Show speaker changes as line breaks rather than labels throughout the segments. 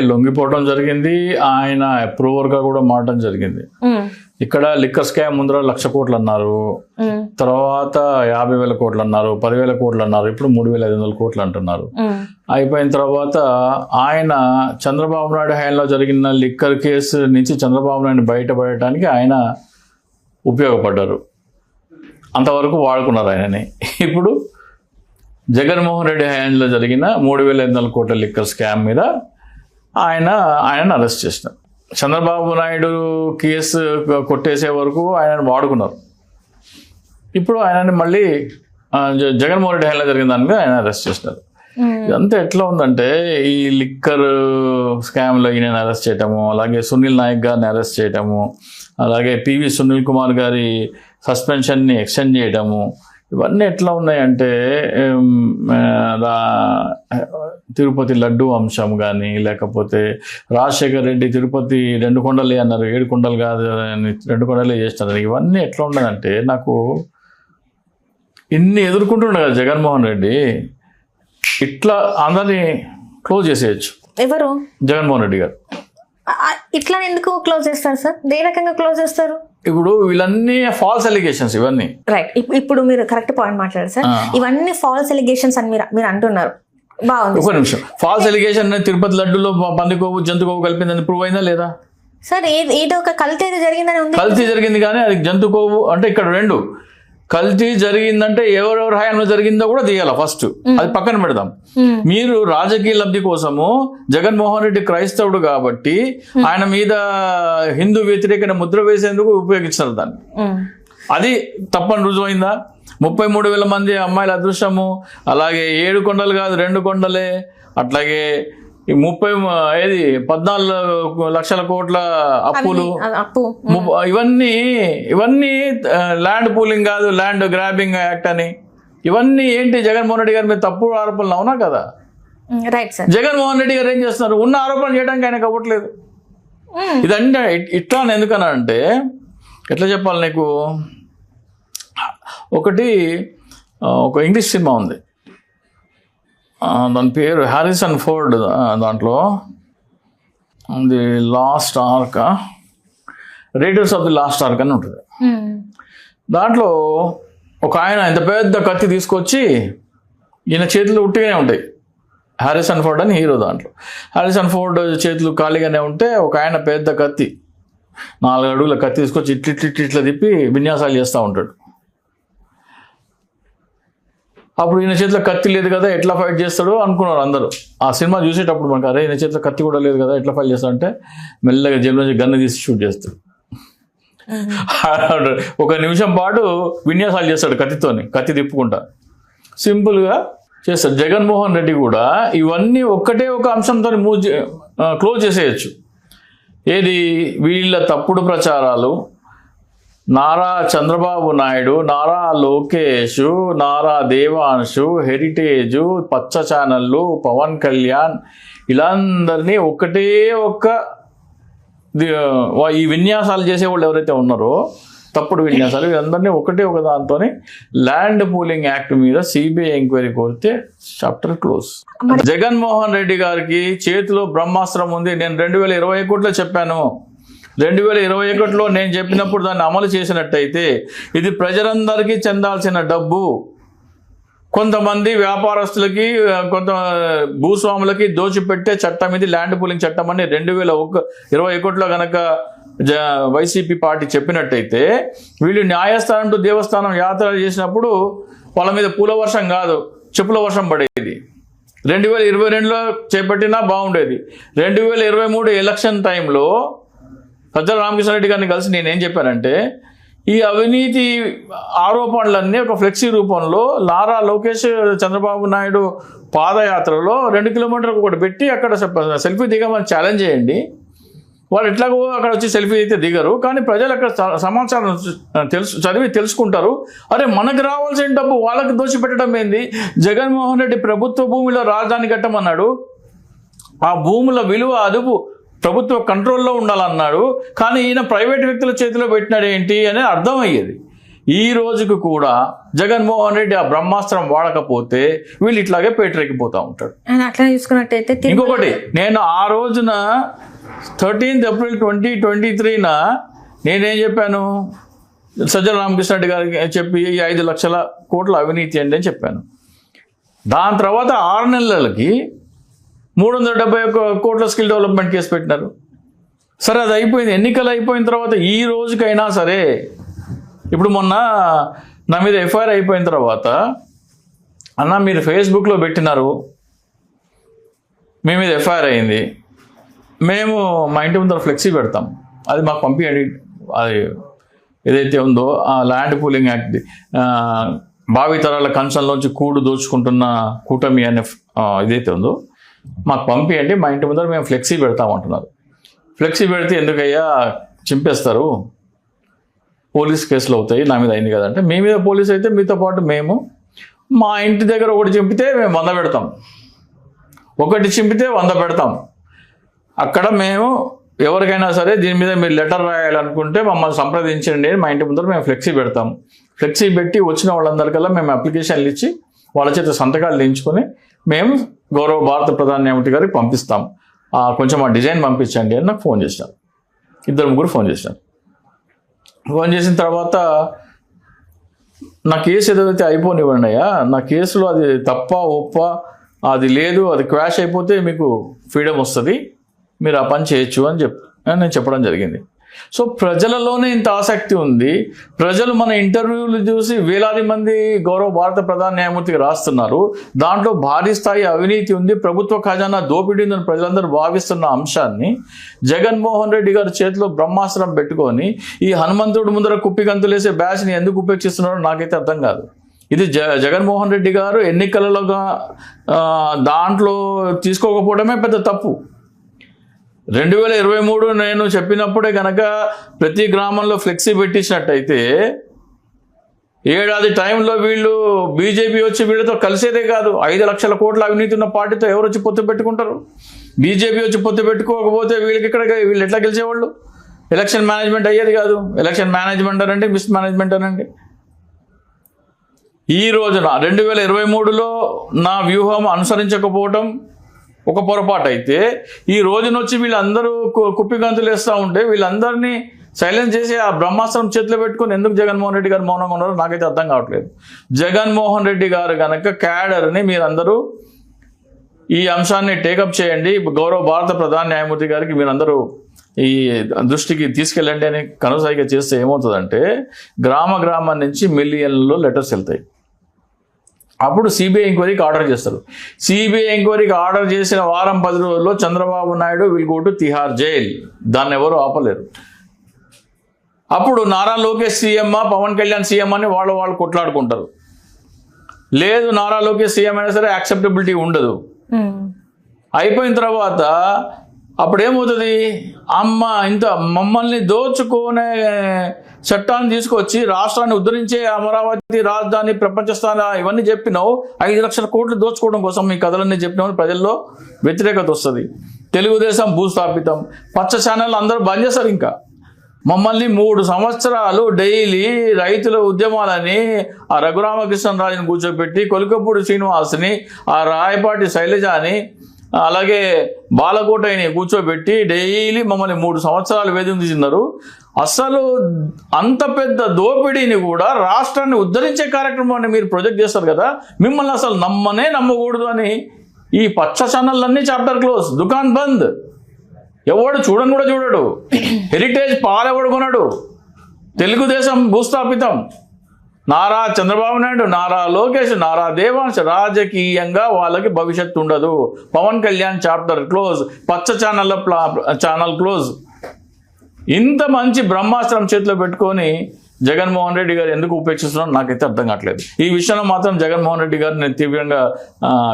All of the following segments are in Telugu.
లొంగిపోవడం జరిగింది. ఆయన అప్రూవర్ గా కూడా మారడం జరిగింది. ఇక్కడ లిక్కర్ స్కామ్ ముందర 1,00,000 కోట్లు అన్నారు, తర్వాత 50,000 కోట్లు అన్నారు, 10,000 కోట్లు అన్నారు, ఇప్పుడు 3,500 కోట్లు అంటున్నారు. అయిపోయిన తర్వాత ఆయన చంద్రబాబు నాయుడు హయాంలో జరిగిన లిక్కర్ కేసు నుంచి చంద్రబాబు నాయుడు బయటపడటానికి ఆయన ఉపయోగపడ్డారు. అంతవరకు వాడుకున్నారు ఆయనని. ఇప్పుడు జగన్మోహన్ రెడ్డి హయాంలో జరిగిన 3,500 కోట్ల లిక్కర్ స్కామ్ మీద ఆయనను అరెస్ట్ చేసినారు. చంద్రబాబు నాయుడు కేసు కొట్టేసే వరకు ఆయనను వాడుకున్నారు. ఇప్పుడు ఆయనని మళ్ళీ జగన్మోహన్ రెడ్డి హయాంలో జరిగిన దాని మీద ఆయన అరెస్ట్ చేసినారు. ఇదంతా ఎట్లా ఉందంటే, ఈ లిక్కర్ స్కామ్లో ఈయన అరెస్ట్ చేయటము, అలాగే సునీల్ నాయక్ గారిని అరెస్ట్ చేయటము, అలాగే పివి సునీల్ కుమార్ గారి సస్పెన్షన్ని ఎక్స్టెండ్ చేయటము, ఇవన్నీ ఎట్లా ఉన్నాయంటే తిరుపతి లడ్డు అంశం కానీ, లేకపోతే రాజశేఖర్ రెడ్డి తిరుపతి 2 కొండలే అన్నారు, 7 కొండలు కాదు అని 2 కొండలే చేస్తున్నారు. ఇవన్నీ ఎట్లా ఉన్నదంటే, నాకు ఇన్ని ఎదుర్కొంటుండే కదా జగన్మోహన్ రెడ్డి, ఇట్లా అందరినీ క్లోజ్ చేసేయచ్చు.
ఎవరు?
జగన్మోహన్ రెడ్డి గారు.
ఇట్లా ఎందుకు క్లోజ్ చేస్తారు సార్? ఏ రకంగా క్లోజ్ చేస్తారు?
ఇప్పుడు వీళ్ళన్నీ ఫాల్స్ ఎలిగేషన్స్ ఇవన్నీ.
రైట్, ఇప్పుడు మీరు కరెక్ట్ పాయింట్ మాట్లాడారు సార్. ఇవన్నీ ఫాల్స్ ఎలిగేషన్స్ అని మీరు అంటున్నారు. బాగుంది.
ఒక నిమిషం, ఫాల్స్ ఎలిగేషన్ తిరుపతి లడ్డులో పందికోవు జంతుకోవు కలిపిందని ప్రూవ్ అయిందా లేదా?
సార్ ఏదో ఒక కల్తీ జరిగిందని ఉంది.
కల్తీ జరిగింది కానీ అది జంతుకోవు అంటే ఇక్కడ 2 కల్తీ జరిగిందంటే ఎవరెవరి హయాంలో జరిగిందో కూడా తీయాల. ఫస్ట్ అది పక్కన పెడదాం. మీరు రాజకీయ లబ్ధి కోసము జగన్మోహన్ రెడ్డి క్రైస్తవుడు కాబట్టి ఆయన మీద హిందూ వ్యతిరేక ముద్ర వేసేందుకు ఉపయోగిస్తారు దాన్ని. అది తప్పని రుజువైందా? 33,000 మంది అమ్మాయిల అదృష్టము, అలాగే 7 కొండలు కాదు 2 కొండలే, అట్లాగే 14 లక్షల కోట్ల అప్పులు, ఇవన్నీ ల్యాండ్ పూలింగ్ కాదు, ల్యాండ్ గ్రాబింగ్ యాక్ట్ అని, ఇవన్నీ ఏంటి జగన్మోహన్ రెడ్డి గారి మీద తప్పుడు ఆరోపణలు అవునా కదా?
Right sir.
జగన్మోహన్ రెడ్డి గారు ఏం చేస్తున్నారు? ఉన్న ఆరోపణలు చేయడానికి ఆయనకు అవ్వట్లేదు. ఇదంటే ఇట్లా ఎందుకన్నా అంటే, ఎట్లా చెప్పాలి నీకు, ఒక ఇంగ్లీష్ సినిమా ఉంది, దాని పేరు హారిసన్ ఫోర్డ్. దాంట్లో the last arc, riders of the last arc అని ఉంటుంది. దాంట్లో ఒక ఆయన ఇంత పెద్ద కత్తి తీసుకొచ్చి, ఈయన చేతులు ఉట్టిగానే ఉంటాయి. హారిసన్ ఫోర్డ్ అని హీరో. దాంట్లో హారిసన్ ఫోర్డ్ చేతులు ఖాళీగానే ఉంటే, ఒక ఆయన పెద్ద కత్తి 4 అడుగుల కత్తి తీసుకొచ్చి ఇట్లా తిప్పి విన్యాసాలు చేస్తూ ఉంటాడు. అప్పుడు ఈయన చేతిలో కత్తి లేదు కదా, ఎట్లా ఫైట్ చేస్తాడో అనుకున్నారు అందరూ. ఆ సినిమా చూసేటప్పుడు మనకు, అరే ఈయన చేతిలో కత్తి కూడా లేదు కదా, ఎట్లా ఫైట్ చేస్తాడంటే మెల్లగా జైలు నుంచి గన్ను తీసి షూట్ చేస్తాడు. 1 నిమిషం పాటు విన్యాసాలు చేస్తాడు కత్తి తిప్పుకుంటా, సింపుల్గా చేస్తాడు. జగన్మోహన్ రెడ్డి కూడా ఇవన్నీ ఒక అంశంతో క్లోజ్ చేసేయచ్చు. ఏది? వీళ్ళ తప్పుడు ప్రచారాలు, నారా చంద్రబాబు నాయుడు, నారా లోకేష్, నారా దేవాంశు, హెరిటేజు, పచ్చ ఛానళ్ళు, పవన్ కళ్యాణ్, వీళ్ళందరినీ ఈ విన్యాసాలు చేసేవాళ్ళు ఎవరైతే ఉన్నారో, తప్పుడు విన్యాసాలు, వీళ్ళందరినీ ఒక దాంతో ల్యాండ్ పూలింగ్ యాక్ట్ మీద సిబిఐ ఎంక్వైరీ కోరితే చాప్టర్ క్లోజ్. జగన్మోహన్ రెడ్డి గారికి చేతిలో బ్రహ్మాస్త్రం ఉంది. నేను 2021లో చెప్పాను. 2021లో నేను చెప్పినప్పుడు దాన్ని అమలు చేసినట్టయితే ఇది ప్రజలందరికీ చెందాల్సిన డబ్బు. కొంతమంది వ్యాపారస్తులకి, కొంత భూస్వాములకి దోచిపెట్టే చట్టం ఇది, ల్యాండ్ పూలింగ్ చట్టం అని 2021లో కనుక వైసీపీ పార్టీ చెప్పినట్టయితే, వీళ్ళు న్యాయస్థానం టు దేవస్థానం యాత్ర చేసినప్పుడు వాళ్ళ మీద పూల వర్షం కాదు చెప్పుల వర్షం పడేది. 2022లో చేపట్టినా బాగుండేది. 2023 ఎలక్షన్ టైంలో సజ్జల రామకృష్ణారెడ్డి గారిని కలిసి నేనేం చెప్పానంటే, ఈ అవినీతి ఆరోపణలన్నీ ఒక ఫ్లెక్సీ రూపంలో నారా లోకేష్ చంద్రబాబు నాయుడు పాదయాత్రలో 2 కిలోమీటర్లకు ఒకటి పెట్టి అక్కడ సెల్ఫీ దిగమని ఛాలెంజ్ చేయండి. వాళ్ళు ఎట్లాగో అక్కడ వచ్చి సెల్ఫీ అయితే దిగరు, కానీ ప్రజలు అక్కడ సమాచారం చదివి తెలుసుకుంటారు. అరే మనకు రావాల్సిన డబ్బు వాళ్ళకి దోచిపెట్టడం ఏంది? జగన్మోహన్ రెడ్డి ప్రభుత్వ భూమిలో రాజధాని కట్టమన్నాడు, ఆ భూముల విలువ అదుపు ప్రభుత్వ కంట్రోల్లో ఉండాలన్నాడు, కానీ ఈయన ప్రైవేట్ వ్యక్తుల చేతిలో పెట్టినాడు ఏంటి అని అర్థమయ్యేది. ఈ రోజుకు కూడా జగన్మోహన్ రెడ్డి ఆ బ్రహ్మాస్త్రం వాడకపోతే వీళ్ళు ఇట్లాగే పేటరెక్కిపోతూ ఉంటాడు.
ఆయన అట్లా చూసుకున్నట్టయితే
ఇంకొకటి, నేను ఆ రోజున 13th April 2023 నేనేం చెప్పాను, సజ్జల రామకృష్ణారెడ్డి గారికి చెప్పి 5 లక్షల కోట్ల అవినీతి అండి అని చెప్పాను. దాని తర్వాత 6 నెలలకి 371 కోట్ల స్కిల్ డెవలప్మెంట్ కేసు పెట్టినారు. సరే, అది అయిపోయింది. ఎన్నికలు అయిపోయిన తర్వాత ఈ రోజుకైనా సరే, ఇప్పుడు మొన్న నా మీద ఎఫ్ఐఆర్ అయిపోయిన తర్వాత, అన్న మీరు ఫేస్బుక్లో పెట్టినారు, మీ మీద ఎఫ్ఐఆర్ అయింది, మేము మా ఇంటి ముందర ఫ్లెక్సీ పెడతాం, అది మాకు పంపించండి, అది ఏదైతే ఉందో ఆ ల్యాండ్ పూలింగ్ యాక్ట్, భావితరాల కంచంలోంచి కూడు దోచుకుంటున్న కూటమి అనే ఇదైతే ఉందో మాకు పంపించండి, మా ఇంటి ముందర మేము ఫ్లెక్సీ పెడతామంటున్నారు. ఫ్లెక్సీ పెడితే ఎందుకయ్యా చింపేస్తారు, పోలీస్ కేసులు అవుతాయి, నా మీద అయింది కదంటే, మీ మీద పోలీస్ అయితే మీతో పాటు మేము మా ఇంటి దగ్గర ఒకటి చింపితే మేము 100 పెడతాం, ఒకటి చింపితే 100 పెడతాం. అక్కడ మేము ఎవరికైనా సరే దీని మీద మీరు లెటర్ రాయాలనుకుంటే మమ్మల్ని సంప్రదించండి, మా ఇంటి ముందర మేము ఫ్లెక్సీ పెడతాం. ఫ్లెక్సీ పెట్టి వచ్చిన వాళ్ళందరికల్లా మేము అప్లికేషన్లు ఇచ్చి వాళ్ళ చేత సంతకాలు దించుకొని మేము గౌరవ భారత ప్రధాన న్యాయమూర్తి గారికి పంపిస్తాం, కొంచెం ఆ డిజైన్ పంపించండి అని నాకు ఫోన్ చేశారు. 2-3 ఫోన్ చేశారు. ఫోన్ చేసిన తర్వాత నా కేసు ఏదైతే అయిపోనివ్వండి అయ్యా, నా కేసులో అది తప్ప ఒప్ప అది లేదు, అది క్వాష్ అయిపోతే మీకు ఫ్రీడమ్ వస్తుంది, మీరు ఆ పని చేయొచ్చు అని నేను చెప్పడం జరిగింది. సో ప్రజలలోనే ఇంత ఆసక్తి ఉంది, ప్రజలు మన ఇంటర్వ్యూలు చూసి వేలాది మంది గౌరవ భారత ప్రధాన న్యాయమూర్తికి రాస్తున్నారు, దాంట్లో భారీ స్థాయి అవినీతి ఉంది, ప్రభుత్వ ఖజానా దోపిడీ ఉందని ప్రజలందరూ భావిస్తున్న అంశాన్ని జగన్మోహన్ రెడ్డి గారి చేతిలో బ్రహ్మాస్త్రం పెట్టుకొని ఈ హనుమంతుడు ముందర కుప్పిగంతులేసే బ్యాచ్ని ఎందుకు ఉపేక్షిస్తున్నారో నాకైతే అర్థం కాదు. ఇది జగన్మోహన్ రెడ్డి గారు ఎన్నికలలోగా దాంట్లో తీసుకోకపోవడమే పెద్ద తప్పు. 2023 నేను చెప్పినప్పుడే కనుక ప్రతి గ్రామంలో ఫ్లెక్సీ పెట్టించినట్టయితే 7 ఏడాది టైంలో వీళ్ళు బీజేపీ వచ్చి వీళ్ళతో కలిసేదే కాదు, 5 లక్షల కోట్ల అవినీతి ఉన్న పార్టీతో ఎవరు వచ్చి పొత్తు పెట్టుకుంటారు? బీజేపీ వచ్చి పొత్తు పెట్టుకోకపోతే వీళ్ళు ఎట్లా గెలిచేవాళ్ళు? ఎలక్షన్ మేనేజ్మెంట్ అయ్యేది కాదు. ఎలక్షన్ మేనేజ్మెంట్ అనండి, మిస్ మేనేజ్మెంట్ అనండి. ఈ రోజున 2023లో నా వ్యూహం అనుసరించకపోవటం ఒక పొరపాటు అయితే, ఈ రోజున వచ్చి వీళ్ళందరూ కుప్పిగంతులు వేస్తూ ఉంటే వీళ్ళందరినీ సైలెన్స్ చేసి ఆ బ్రహ్మాస్త్రం చేతిలో పెట్టుకుని ఎందుకు జగన్మోహన్ రెడ్డి గారు మౌనంగా ఉన్నారో నాకైతే అర్థం కావట్లేదు. జగన్మోహన్ రెడ్డి గారు కనుక క్యాడర్ని మీరందరూ ఈ అంశాన్ని టేకప్ చేయండి, గౌరవ భారత ప్రధాన న్యాయమూర్తి గారికి మీరందరూ ఈ దృష్టికి తీసుకెళ్ళండి అని కనుసైగా చేస్తే ఏమవుతుందంటే, గ్రామం నుంచి మిలియన్లలో లెటర్స్ వెళ్తాయి. అప్పుడు సిబిఐ ఎంక్వైరీకి ఆర్డర్ చేస్తారు. సిబిఐ ఎంక్వైరీకి ఆర్డర్ చేసిన వారం 10 రోజుల్లో Chandrababu Naidu will go to Tihar jail. దాన్ని ఎవరు ఆపలేరు. అప్పుడు నారా లోకేష్ సీఎం, పవన్ కళ్యాణ్ సీఎం అని వాళ్ళు కొట్లాడుకుంటారు. లేదు, నారా లోకేష్ సీఎం అయినా సరే యాక్సెప్టబిలిటీ ఉండదు. అయిపోయిన తర్వాత అప్పుడు ఏమవుతుంది, అమ్మ ఇంత మమ్మల్ని దోచుకునే చట్టాన్ని తీసుకొచ్చి రాష్ట్రాన్ని ఉద్ధరించే అమరావతి రాజధాని ప్రపంచ స్థానం ఇవన్నీ చెప్పినావు, 5 లక్షల కోట్లు దోచుకోవడం కోసం ఈ కథలన్నీ చెప్పినావు, ప్రజల్లో వ్యతిరేకత వస్తుంది. తెలుగుదేశం భూస్థాపితం, పచ్చ ఛానల్ అందరూ బంద్ చేస్తారు. ఇంకా మమ్మల్ని 3 సంవత్సరాలు డైలీ రైతుల ఉద్యమాలని ఆ రఘురామకృష్ణరాజుని కూర్చోబెట్టి, కొలికపూడి శ్రీనివాస్ని, ఆ రాయపాటి శైలజని, అలాగే బాలకోటని కూర్చోబెట్టి డైలీ మమ్మల్ని 3 సంవత్సరాలు వేధించుతున్నారు. అసలు అంత పెద్ద దోపిడీని కూడా రాష్ట్రాన్ని ఉద్ధరించే కార్యక్రమాన్ని మీరు ప్రొజెక్ట్ చేస్తారు కదా, మిమ్మల్ని అసలు నమ్మకూడదు అని ఈ పచ్చ ఛానళ్ళన్నీ చాప్టర్ క్లోజ్, దుకాన్ బంద్. ఎవడు చూడని కూడా చూడడు. హెరిటేజ్ పాలెవడు కొనడు. తెలుగుదేశం భూస్థాపితం. నారా చంద్రబాబు నాయుడు, నారా లోకేష్, నారా దేవాంశ్, రాజకీయంగా వాళ్ళకి భవిష్యత్తు ఉండదు. పవన్ కళ్యాణ్ చాప్టర్ క్లోజ్, పచ్చ ఛానల్ క్లోజ్. ఇంత మంచి బ్రహ్మాస్త్రం చేతిలో పెట్టుకొని జగన్మోహన్ రెడ్డి గారు ఎందుకు ఉపేక్షిస్తున్నారో నాకైతే అర్థం కావట్లేదు. ఈ విషయంలో మాత్రం జగన్మోహన్ రెడ్డి గారు నేను తీవ్రంగా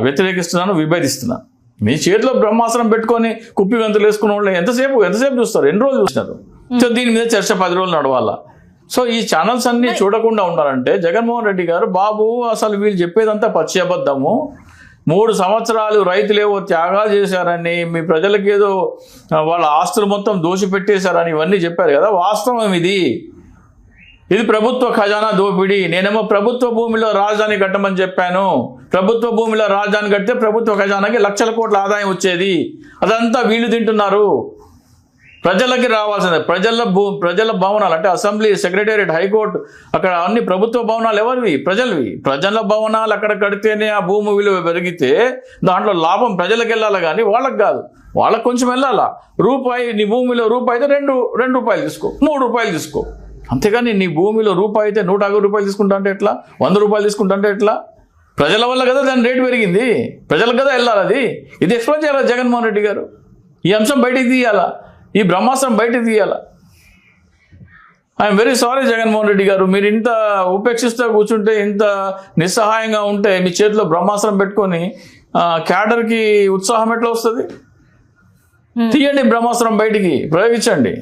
వ్యతిరేకిస్తున్నాను, విభేదిస్తున్నాను. మీ చేతిలో బ్రహ్మాస్త్రం పెట్టుకొని కుప్పి గంతులు వేసుకున్న వాళ్ళు ఎంతసేపు చూస్తారు? ఎన్ని రోజులు చూసినారు? సో దీని మీద చర్చ 10 రోజులు నడవాలా. సో ఈ ఛానల్స్ అన్ని చూడకుండా ఉండాలంటే జగన్మోహన్ రెడ్డి గారు, బాబు అసలు వీళ్ళు చెప్పేదంతా పచ్చి అబద్ధము, 3 సంవత్సరాలు రైతులేవో త్యాగాలు చేశారని, మీ ప్రజలకి ఏదో వాళ్ళ ఆస్తులు మొత్తం దోషిపెట్టేశారని ఇవన్నీ చెప్పారు కదా, వాస్తవం ఇది. ఇది ప్రభుత్వ ఖజానా దోపిడీ. నేనేమో ప్రభుత్వ భూమిలో రాజధాని కట్టమని చెప్పాను. ప్రభుత్వ భూమిలో రాజధాని కడితే ప్రభుత్వ ఖజానాకి లక్షల కోట్ల ఆదాయం వచ్చేది. అదంతా వీళ్ళు తింటున్నారు. ప్రజలకి రావాల్సిందే. ప్రజల భవనాలు అంటే అసెంబ్లీ, సెక్రటేరియట్, హైకోర్టు, అక్కడ అన్ని ప్రభుత్వ భవనాలు ఎవరివి? ప్రజలవి. ప్రజల భవనాలు అక్కడ కడితేనే ఆ భూమి విలువ పెరిగితే దాంట్లో లాభం ప్రజలకు వెళ్ళాలి కానీ వాళ్ళకి కాదు. వాళ్ళకి కొంచెం వెళ్ళాలా. రూపాయి నీ భూమిలో రూపాయి అయితే రెండు రూపాయలు తీసుకో, 3 రూపాయలు తీసుకో. అంతేగాని నీ భూమిలో రూపాయి అయితే 150 రూపాయలు తీసుకుంటా అంటే ఎట్లా? 100 రూపాయలు తీసుకుంటా అంటే ఎట్లా? ప్రజల వల్ల కదా దాని రేటు పెరిగింది. ప్రజలకు కదా వెళ్ళాలి అది. ఇది ఎక్స్ప్లెయిన్ చేయాలా జగన్మోహన్ రెడ్డి గారు? ఈ అంశం బయటికి తీయాలా? ఈ బ్రహ్మాస్త్రం బయటికి తీయాలా? I am very sorry Jaganmohan Reddy garu. మీరు ఇంత ఉపేక్షిస్తూ కూర్చుంటే, ఇంత నిస్సహాయంగా ఉంటే, మీ చేతిలో బ్రహ్మాస్త్రం పెట్టుకొని క్యాడర్కి ఉత్సాహం ఎట్లా వస్తుంది? తీయండి బ్రహ్మాస్త్రం బయటికి, ప్రయోగించండి.